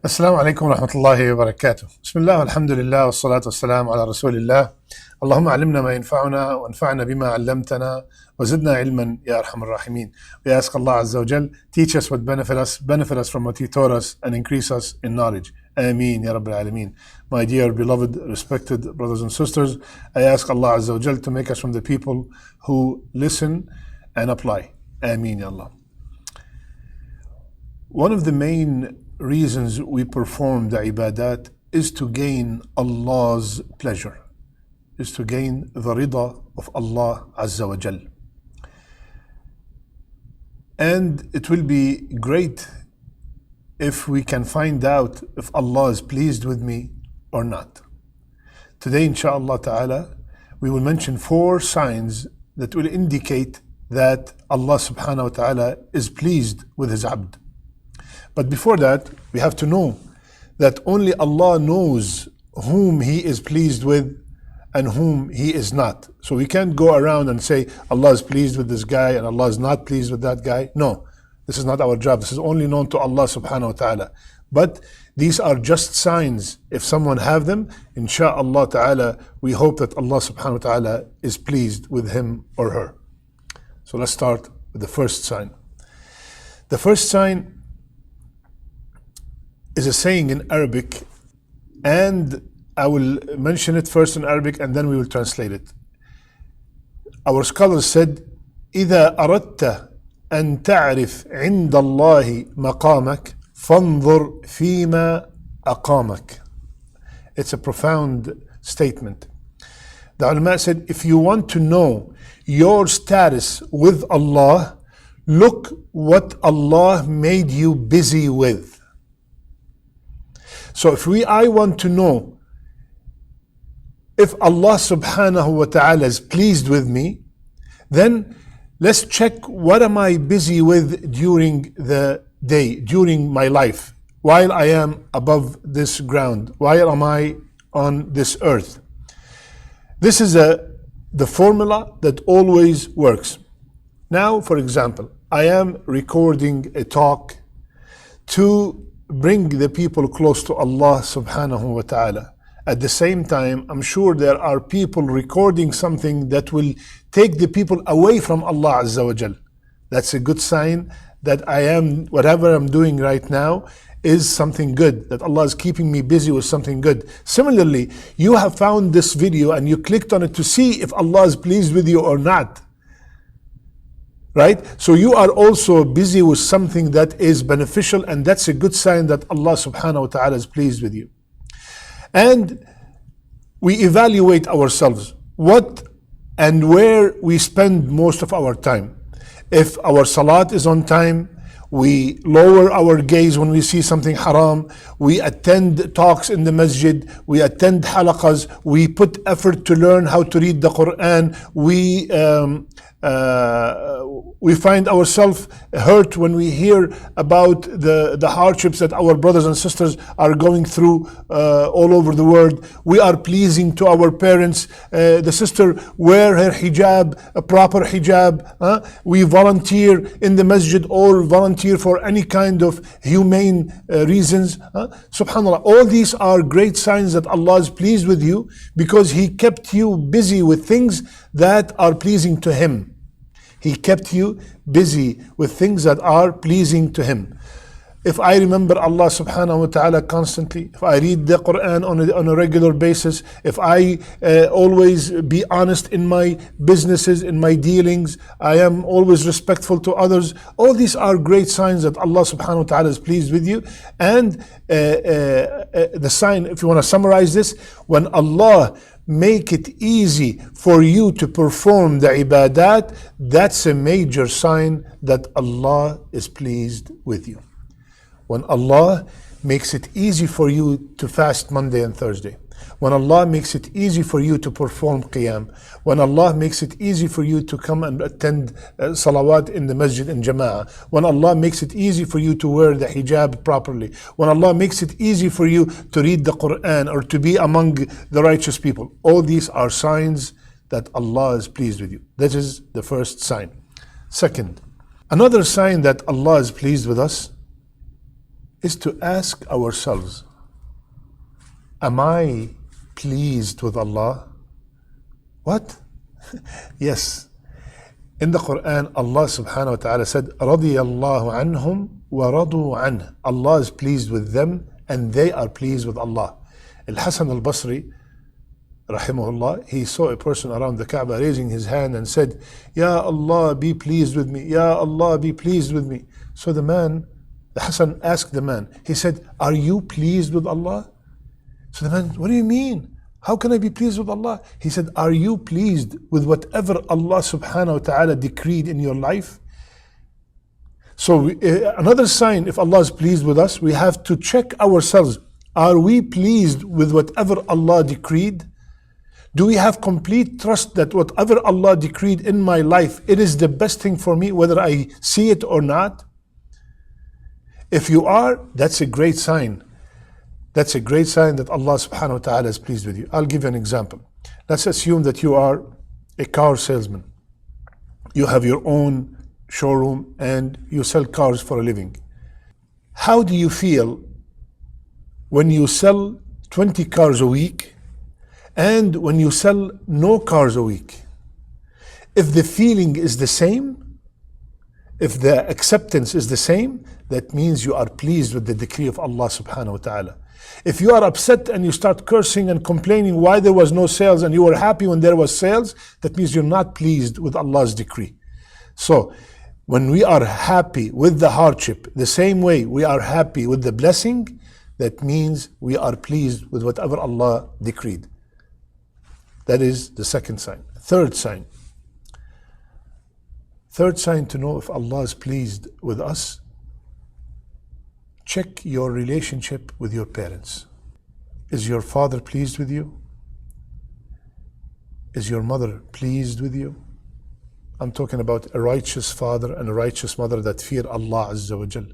السلام عليكم ورحمة الله وبركاته. بسم الله والحمد لله والصلاة والسلام على رسول الله. اللهم علمنا ما ينفعنا وانفعنا بما علمتنا وزدنا علما يا أرحم الراحمين. We ask Allah Azza wa Jal, teach us what benefit us from what He taught us, and increase us in knowledge. Ameen Ya Rabbil Alameen. My dear, beloved, respected brothers and sisters, I ask Allah Azza wa Jal to make us from the people who listen and apply. Ameen Ya Allah. One of the main reasons we perform the ibadat is to gain Allah's pleasure, is to gain the rida of Allah Azza wa Jal. And it will be great if we can find out if Allah is pleased with me or not. Today, inshallah ta'ala, we will mention 4 signs that will indicate that Allah subhanahu wa ta'ala is pleased with His abd. But before that, we have to know that only Allah knows whom He is pleased with and whom He is not. So we can't go around and say Allah is pleased with this guy and Allah is not pleased with that guy. No, this is not our job. This is only known to Allah subhanahu wa ta'ala. But these are just signs. If someone have them, insha'Allah ta'ala, we hope that Allah subhanahu wa ta'ala is pleased with him or her. So let's start with the first sign. The first sign is a saying in Arabic, and I will mention it first in Arabic and then we will translate it. Our scholars said, إذا أردت أن تعرف عند الله مقامك فانظر فيما أقامك. It's a profound statement. The ulama said, if you want to know your status with Allah, look what Allah made you busy with. So I want to know if Allah subhanahu wa ta'ala is pleased with me, then let's check what am I busy with during the day, during my life, while I am above this ground, while am I on this earth. This is the formula that always works. Now, for example, I am recording a talk to bring the people close to Allah subhanahu wa ta'ala. At the same time, I'm sure there are people recording something that will take the people away from Allah Azza wa Jal. That's a good sign that whatever I'm doing right now is something good, that Allah is keeping me busy with something good. Similarly, you have found this video and you clicked on it to see if Allah is pleased with you or not. Right? So you are also busy with something that is beneficial, and that's a good sign that Allah subhanahu wa ta'ala is pleased with you. And we evaluate ourselves, what and where we spend most of our time. If our salat is on time, we lower our gaze when we see something haram, we attend talks in the masjid, we attend halaqas, we put effort to learn how to read the Quran, we find ourselves hurt when we hear about the hardships that our brothers and sisters are going through all over the world. We are pleasing to our parents. The sister wear her hijab, a proper hijab. We volunteer in the masjid or volunteer for any kind of humane reasons. Subhanallah, all these are great signs that Allah is pleased with you because He kept you busy with things that are pleasing to Him. He kept you busy with things that are pleasing to Him. If I remember Allah subhanahu wa ta'ala constantly, if I read the Quran on a regular basis, if I always be honest in my businesses, in my dealings, I am always respectful to others, all these are great signs that Allah subhanahu wa ta'ala is pleased with you. And the sign, if you want to summarize this, when Allah make it easy for you to perform the ibadat, that's a major sign that Allah is pleased with you. When Allah makes it easy for you to fast Monday and Thursday, when Allah makes it easy for you to perform qiyam, when Allah makes it easy for you to come and attend salawat in the masjid in jama'ah, when Allah makes it easy for you to wear the hijab properly, when Allah makes it easy for you to read the Quran or to be among the righteous people, all these are signs that Allah is pleased with you. That is the first sign. Second, another sign that Allah is pleased with us is to ask ourselves, am I pleased with Allah? What? Yes. In the Quran, Allah subhanahu wa ta'ala said, رَضِيَ اللَّهُ عَنْهُمْ وَرَضُوا عَنْهُ. Allah is pleased with them and they are pleased with Allah. Al-Hasan al-Basri, rahimahullah, he saw a person around the Kaaba raising his hand and said, Ya Allah, be pleased with me. Ya Allah, be pleased with me. So the Hasan asked the man, he said, are you pleased with Allah? So the man, what do you mean? How can I be pleased with Allah? He said, are you pleased with whatever Allah subhanahu wa ta'ala decreed in your life? So another sign, if Allah is pleased with us, we have to check ourselves. Are we pleased with whatever Allah decreed? Do we have complete trust that whatever Allah decreed in my life, it is the best thing for me, whether I see it or not? If you are, that's a great sign. That's a great sign that Allah subhanahu wa ta'ala is pleased with you. I'll give you an example. Let's assume that you are a car salesman. You have your own showroom and you sell cars for a living. How do you feel when you sell 20 cars a week and when you sell no cars a week? If the feeling is the same, if the acceptance is the same, that means you are pleased with the decree of Allah subhanahu wa ta'ala. If you are upset and you start cursing and complaining why there was no sales and you were happy when there was sales, that means you're not pleased with Allah's decree. So when we are happy with the hardship, the same way we are happy with the blessing, that means we are pleased with whatever Allah decreed. That is the second sign. Third sign to know if Allah is pleased with us, check your relationship with your parents. Is your father pleased with you? Is your mother pleased with you? I'm talking about a righteous father and a righteous mother that fear Allah Azza wa Jal.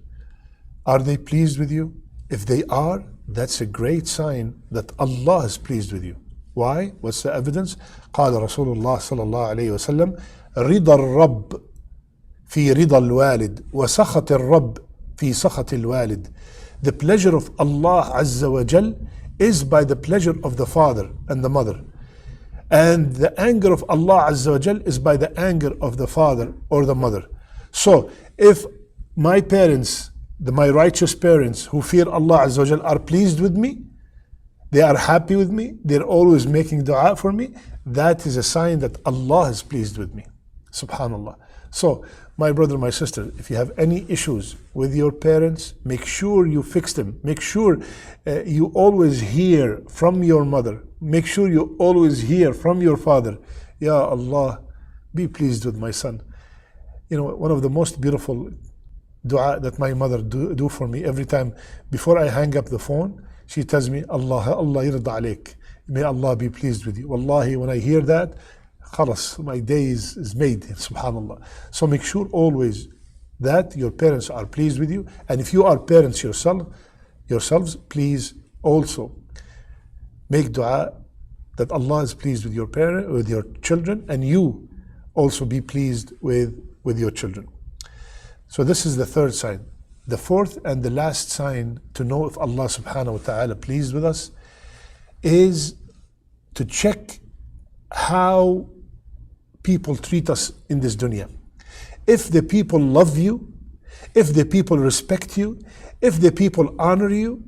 Are they pleased with you? If they are, that's a great sign that Allah is pleased with you. Why? What's the evidence? قال رسول الله صلى الله عليه وسلم رضا الرب في رضا الوالد وسخط الرب في سخط الوالد. The pleasure of Allah Azza wa Jal is by the pleasure of the father and the mother. And the anger of Allah Azza wa Jal is by the anger of the father or the mother. So if my parents, my righteous parents who fear Allah Azza wa Jal are pleased with me, they are happy with me, they're always making dua for me, that is a sign that Allah is pleased with me. Subhanallah. So, my brother, my sister, if you have any issues with your parents, make sure you fix them. Make sure you always hear from your mother. Make sure you always hear from your father. Ya Allah, be pleased with my son. You know, one of the most beautiful dua that my mother do for me every time before I hang up the phone, she tells me, Allah yirda alayk. May Allah be pleased with you. Wallahi, when I hear that, khalas, my day is made, subhanallah. So make sure always that your parents are pleased with you. And if you are parents yourselves, please also make dua that Allah is pleased with your children, and you also be pleased with your children. So this is the third sign. The fourth and the last sign to know if Allah subhanahu wa ta'ala pleased with us is to check how people treat us in this dunya. If the people love you, if the people respect you, if the people honor you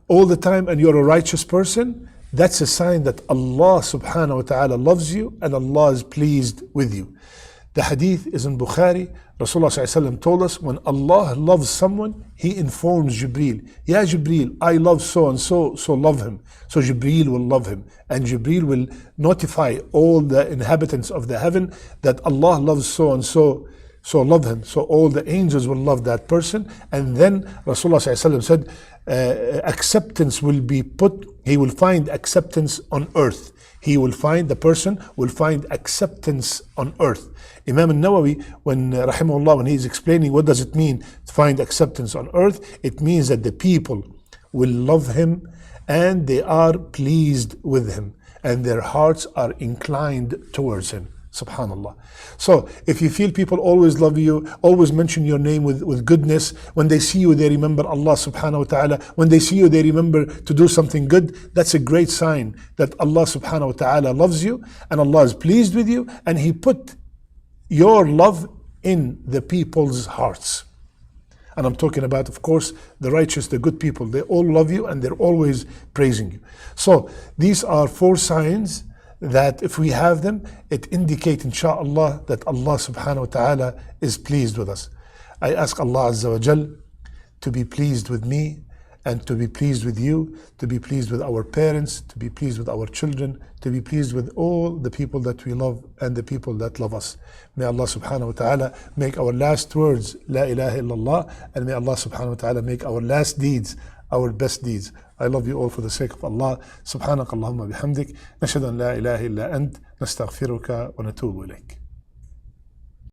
all the time and you're a righteous person, that's a sign that Allah subhanahu wa ta'ala loves you and Allah is pleased with you. The hadith is in Bukhari. Rasulullah sallallahu alaihi wasallam told us, when Allah loves someone, He informs Jibreel, Ya Jibreel, I love so and so, so love him. So Jibreel will love him. And Jibreel will notify all the inhabitants of the heaven that Allah loves so and so, so love him. So all the angels will love that person. And then Rasulullah sallallahu alaihi wasallam said, acceptance will be put, he will find acceptance on earth. The person will find acceptance on earth. Imam al-Nawawi, when rahimahullah, when he is explaining what does it mean to find acceptance on earth, it means that the people will love him and they are pleased with him and their hearts are inclined towards him. Subhanallah. So if you feel people always love you, always mention your name with goodness, when they see you, they remember Allah subhanahu wa ta'ala. When they see you, they remember to do something good. That's a great sign that Allah subhanahu wa ta'ala loves you and Allah is pleased with you, and He put your love in the people's hearts. And I'm talking about, of course, the righteous, the good people. They all love you and they're always praising you. So these are 4 signs that if we have them, it indicates, inshaAllah, that Allah subhanahu wa ta'ala is pleased with us. I ask Allah Azza wa Jal to be pleased with me and to be pleased with you, to be pleased with our parents, to be pleased with our children, to be pleased with all the people that we love and the people that love us. May Allah subhanahu wa ta'ala make our last words La ilaha illallah, and may Allah subhanahu wa ta'ala make our last deeds our best deeds. I love you all for the sake of Allah. سبحانك اللهم بحمدك نشهد أن لا إله إلا أنت نستغفرك ونتوب إليك.